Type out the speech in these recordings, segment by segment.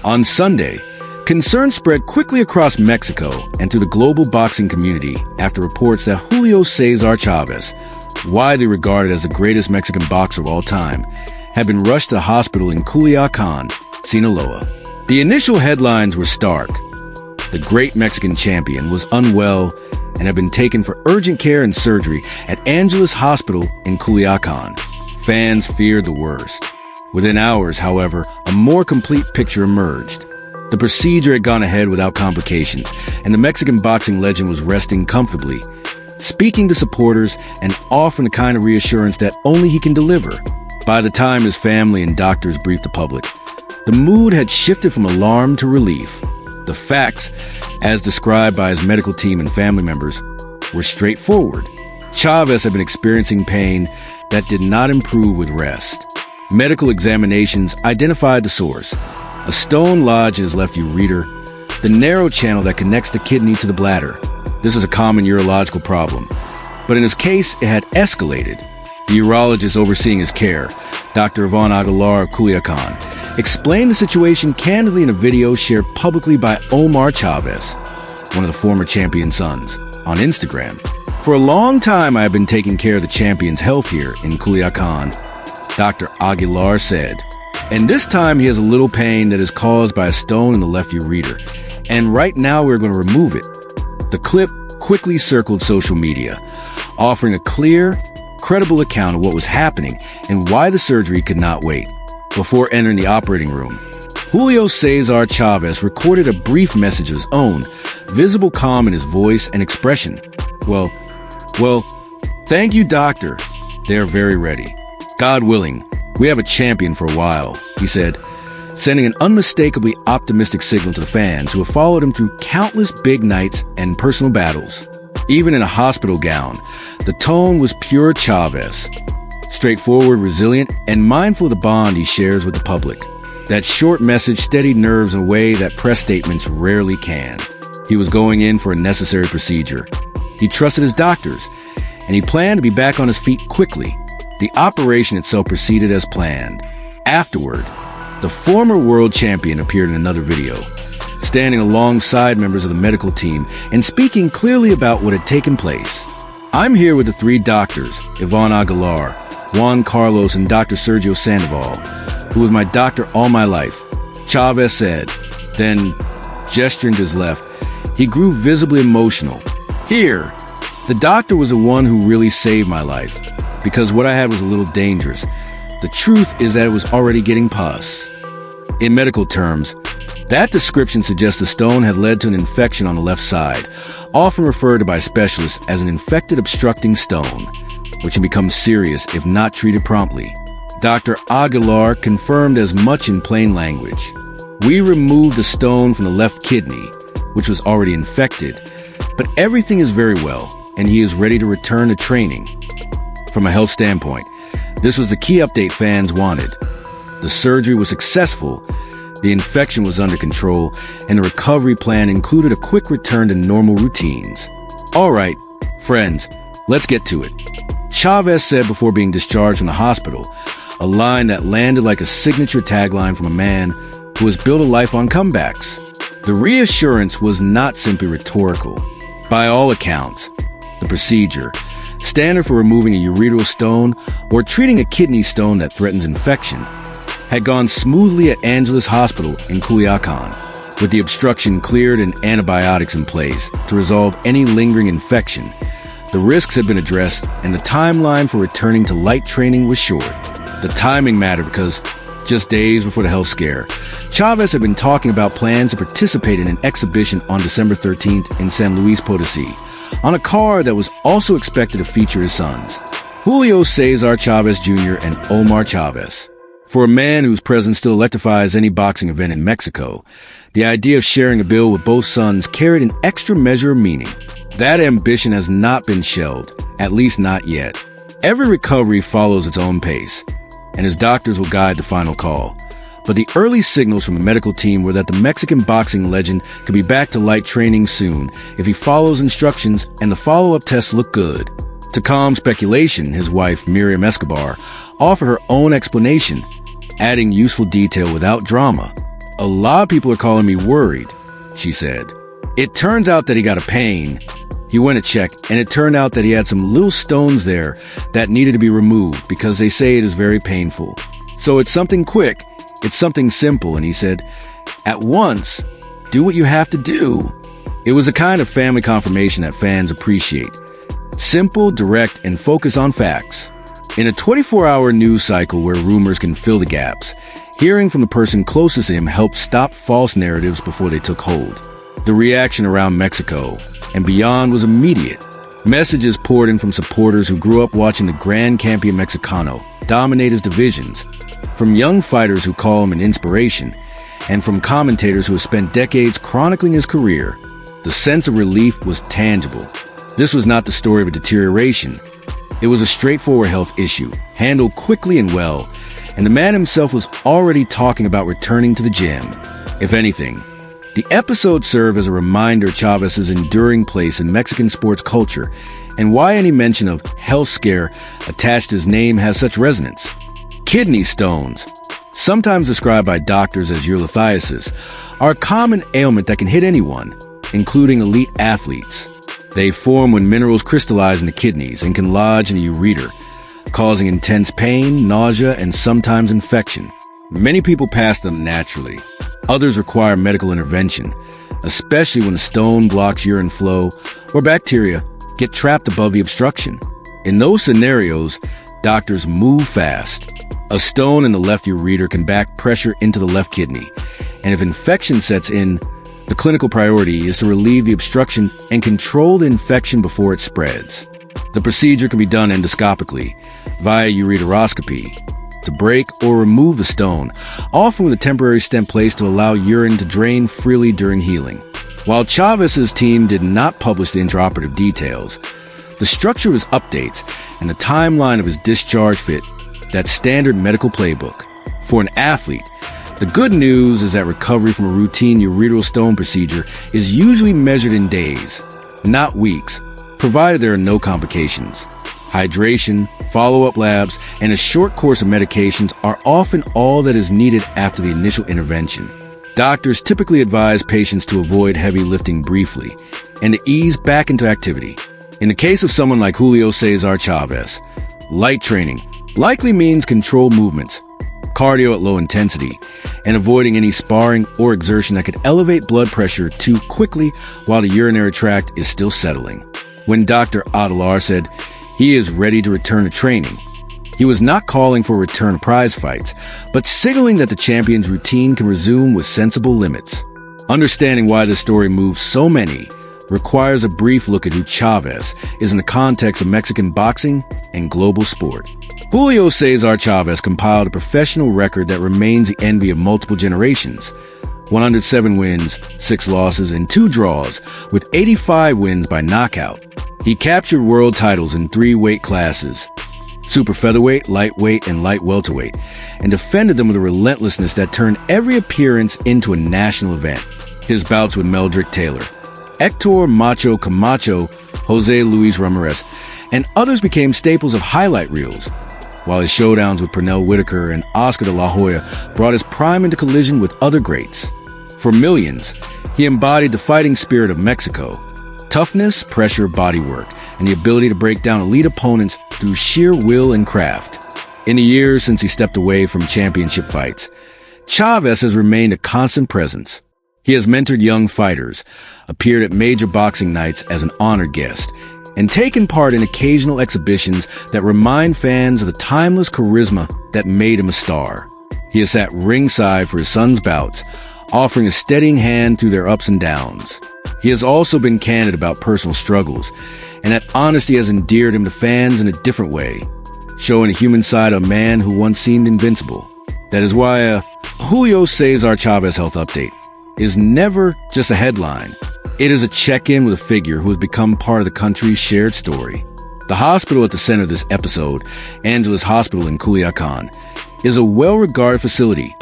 On Sunday, concern spread quickly across Mexico and to the global boxing community after reports that Julio Cesar Chavez, widely regarded as the greatest Mexican boxer of all time, had been rushed to the hospital in Culiacan, Sinaloa. The initial headlines were stark. The great Mexican champion was unwell and had been taken for urgent care and surgery at Angeles Hospital in Culiacan. Fans feared the worst. Within hours, however, a more complete picture emerged. The procedure had gone ahead without complications, and the Mexican boxing legend was resting comfortably, speaking to supporters and offering the kind of reassurance that only he can deliver. By the time his family and doctors briefed the public, the mood had shifted from alarm to relief. The facts, as described by his medical team and family members, were straightforward. Chavez had been experiencing pain that did not improve with rest. Medical examinations identified the source: a stone lodged in his left ureter, the narrow channel that connects the kidney to the bladder. This is a common urological problem, but in his case, it had escalated. The urologist overseeing his care, Dr. Iván Aguilar of Culiacan, explained the situation candidly in a video shared publicly by Omar Chavez, one of the former champion's sons, on Instagram. For a long time, I have been taking care of the champion's health here in Culiacan, Dr. Aguilar said. And this time he has a little pain that is caused by a stone in the left ureter. And right now we're going to remove it. The clip quickly circled social media, offering a clear, credible account of what was happening and why the surgery could not wait. Before entering the operating room, Julio Cesar Chavez recorded a brief message of his own, visible calm in his voice and expression. Well, thank you, doctor. They are very ready. God willing, we have a champion for a while, he said, sending an unmistakably optimistic signal to the fans who have followed him through countless big nights and personal battles. Even in a hospital gown, the tone was pure Chavez. Straightforward, resilient, and mindful of the bond he shares with the public. That short message steadied nerves in a way that press statements rarely can. He was going in for a necessary procedure. He trusted his doctors, and he planned to be back on his feet quickly. The operation itself proceeded as planned. Afterward, the former world champion appeared in another video, standing alongside members of the medical team and speaking clearly about what had taken place. I'm here with the three doctors, Iván Aguilar, Juan Carlos, and Dr. Sergio Sandoval, who was my doctor all my life, Chavez said. Then, gesturing to his left, he grew visibly emotional. Here, the doctor was the one who really saved my life, because what I had was a little dangerous. The truth is that it was already getting pus. In medical terms, that description suggests the stone had led to an infection on the left side, often referred to by specialists as an infected obstructing stone, which can become serious if not treated promptly. Dr. Aguilar confirmed as much in plain language. We removed the stone from the left kidney, which was already infected, but everything is very well, and he is ready to return to training. From a health standpoint, this was the key update fans wanted. The surgery was successful, the infection was under control, and the recovery plan included a quick return to normal routines. All right, friends, let's get to it. Chavez said before being discharged from the hospital, a line that landed like a signature tagline from a man who has built a life on comebacks. The reassurance was not simply rhetorical. By all accounts, the procedure, standard for removing a ureteral stone or treating a kidney stone that threatens infection, had gone smoothly at Angeles Hospital in Culiacan, with the obstruction cleared and antibiotics in place to resolve any lingering infection. The risks had been addressed, and the timeline for returning to light training was short. The timing mattered because just days before the health scare, Chavez had been talking about plans to participate in an exhibition on December 13th in San Luis Potosí, on a car that was also expected to feature his sons, Julio Cesar Chavez Jr. and Omar Chavez. For a man whose presence still electrifies any boxing event in Mexico, the idea of sharing a bill with both sons carried an extra measure of meaning. That ambition has not been shelved, at least not yet. Every recovery follows its own pace, and his doctors will guide the final call. But the early signals from the medical team were that the Mexican boxing legend could be back to light training soon if he follows instructions and the follow-up tests look good. To calm speculation, his wife, Miriam Escobar, offered her own explanation, adding useful detail without drama. "A lot of people are calling me worried," she said. "It turns out that he got a pain. He went to check, and it turned out that he had some little stones there that needed to be removed because they say it is very painful. So it's something quick, it's something simple." And he said, "At once, do what you have to do." It was a kind of family confirmation that fans appreciate. Simple, direct, and focus on facts. In a 24-hour news cycle where rumors can fill the gaps, hearing from the person closest to him helped stop false narratives before they took hold. The reaction around Mexico and beyond was immediate. Messages poured in from supporters who grew up watching the Gran Campeón Mexicano dominate his divisions, from young fighters who call him an inspiration, and from commentators who have spent decades chronicling his career. The sense of relief was tangible. This was not the story of a deterioration. It was a straightforward health issue, handled quickly and well, and the man himself was already talking about returning to the gym. If anything, the episode served as a reminder of Chavez's enduring place in Mexican sports culture and why any mention of health scare attached to his name has such resonance. Kidney stones, sometimes described by doctors as urolithiasis, are a common ailment that can hit anyone, including elite athletes. They form when minerals crystallize in the kidneys and can lodge in the ureter, causing intense pain, nausea, and sometimes infection. Many people pass them naturally. Others require medical intervention, especially when a stone blocks urine flow or bacteria get trapped above the obstruction. In those scenarios, doctors move fast. A stone in the left ureter can back pressure into the left kidney, and if infection sets in, the clinical priority is to relieve the obstruction and control the infection before it spreads. The procedure can be done endoscopically, via ureteroscopy, to break or remove the stone, often with a temporary stent placed to allow urine to drain freely during healing. While Chavez's team did not publish the intraoperative details, the structure of his updates and the timeline of his discharge fit that standard medical playbook. For an athlete, the good news is that recovery from a routine ureteral stone procedure is usually measured in days, not weeks, provided there are no complications. Hydration, follow-up labs, and a short course of medications are often all that is needed after the initial intervention. Doctors typically advise patients to avoid heavy lifting briefly and to ease back into activity. In the case of someone like Julio Cesar Chavez, light training likely means controlled movements, cardio at low intensity, and avoiding any sparring or exertion that could elevate blood pressure too quickly while the urinary tract is still settling. When Dr. Adelar said he is ready to return to training, he was not calling for a return to prize fights, but signaling that the champion's routine can resume with sensible limits. Understanding why this story moves so many requires a brief look at who Chavez is in the context of Mexican boxing and global sport. Julio Cesar Chavez compiled a professional record that remains the envy of multiple generations. 107 wins, 6 losses, and 2 draws, with 85 wins by knockout. He captured world titles in 3 weight classes, super featherweight, lightweight, and light welterweight, and defended them with a relentlessness that turned every appearance into a national event. His bouts with Meldrick Taylor, Hector Macho Camacho, Jose Luis Ramirez, and others became staples of highlight reels, while his showdowns with Pernell Whitaker and Oscar de la Hoya brought his prime into collision with other greats. For millions, he embodied the fighting spirit of Mexico: toughness, pressure, bodywork, and the ability to break down elite opponents through sheer will and craft. In the years since he stepped away from championship fights, Chavez has remained a constant presence. He has mentored young fighters, appeared at major boxing nights as an honored guest, and taken part in occasional exhibitions that remind fans of the timeless charisma that made him a star. He has sat ringside for his son's bouts, offering a steadying hand through their ups and downs. He has also been candid about personal struggles, and that honesty has endeared him to fans in a different way, showing the human side of a man who once seemed invincible. That is why a Julio Cesar Chavez health update is never just a headline. It is a check-in with a figure who has become part of the country's shared story. The hospital at the center of this episode, Angeles Hospital in Culiacan, is a well-regarded facility,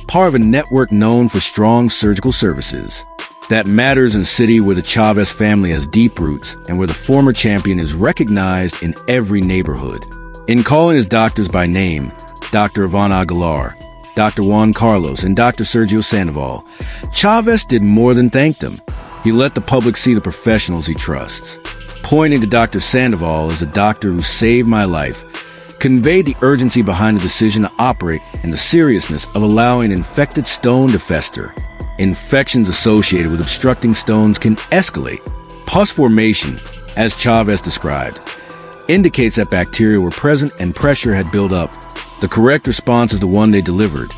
part of a network known for strong surgical services. That matters in a city where the Chavez family has deep roots and where the former champion is recognized in every neighborhood. In calling his doctors by name, Dr. Iván Aguilar, Dr. Juan Carlos, and Dr. Sergio Sandoval, Chavez did more than thank them. He let the public see the professionals he trusts. Pointing to Dr. Sandoval as a doctor who saved my life, conveyed the urgency behind the decision to operate and the seriousness of allowing an infected stone to fester. Infections associated with obstructing stones can escalate. Pus formation, as Chavez described, indicates that bacteria were present and pressure had built up. The correct response is the one they delivered.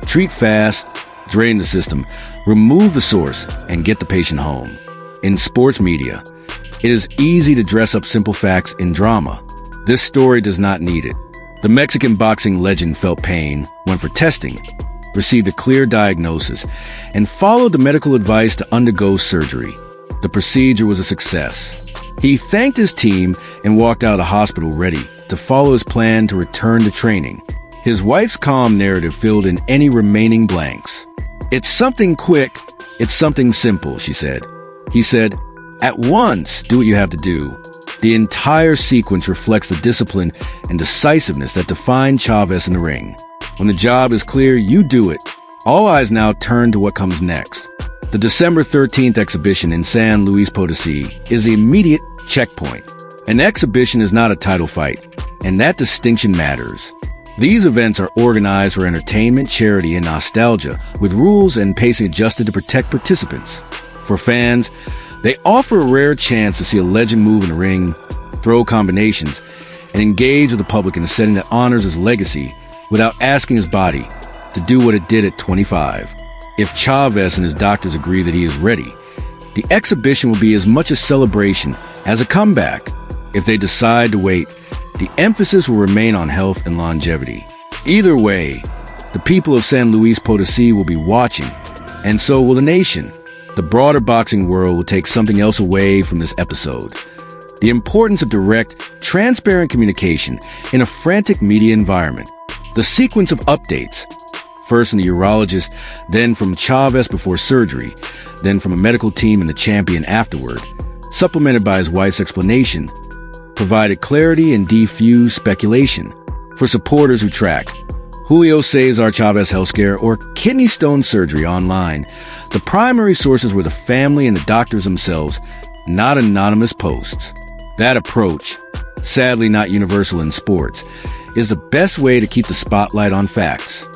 Treat fast, drain the system, remove the source, and get the patient home. In sports media, it is easy to dress up simple facts in drama. This story does not need it. The Mexican boxing legend felt pain, went for testing, received a clear diagnosis, and followed the medical advice to undergo surgery. The procedure was a success. He thanked his team and walked out of the hospital ready to follow his plan to return to training. His wife's calm narrative filled in any remaining blanks. "It's something quick, it's something simple," she said. He said, "At once, do what you have to do." The entire sequence reflects the discipline and decisiveness that define Chavez in the ring. When the job is clear, you do it. All eyes now turn to what comes next. The December 13th exhibition in San Luis Potosí is the immediate checkpoint. An exhibition is not a title fight, and that distinction matters. These events are organized for entertainment, charity, and nostalgia, with rules and pacing adjusted to protect participants. For fans, they offer a rare chance to see a legend move in the ring, throw combinations, and engage with the public in a setting that honors his legacy without asking his body to do what it did at 25. If Chavez and his doctors agree that he is ready, the exhibition will be as much a celebration as a comeback. If they decide to wait, the emphasis will remain on health and longevity. Either way, the people of San Luis Potosí will be watching, and so will the nation. The broader boxing world will take something else away from this episode: the importance of direct, transparent communication in a frantic media environment. The sequence of updates, first from the urologist, then from Chavez before surgery, then from a medical team and the champion afterward, supplemented by his wife's explanation, provided clarity and defused speculation. For supporters who track Julio Cesar Chavez healthcare or kidney stone surgery online, the primary sources were the family and the doctors themselves, not anonymous posts. That approach, sadly not universal in sports, is the best way to keep the spotlight on facts.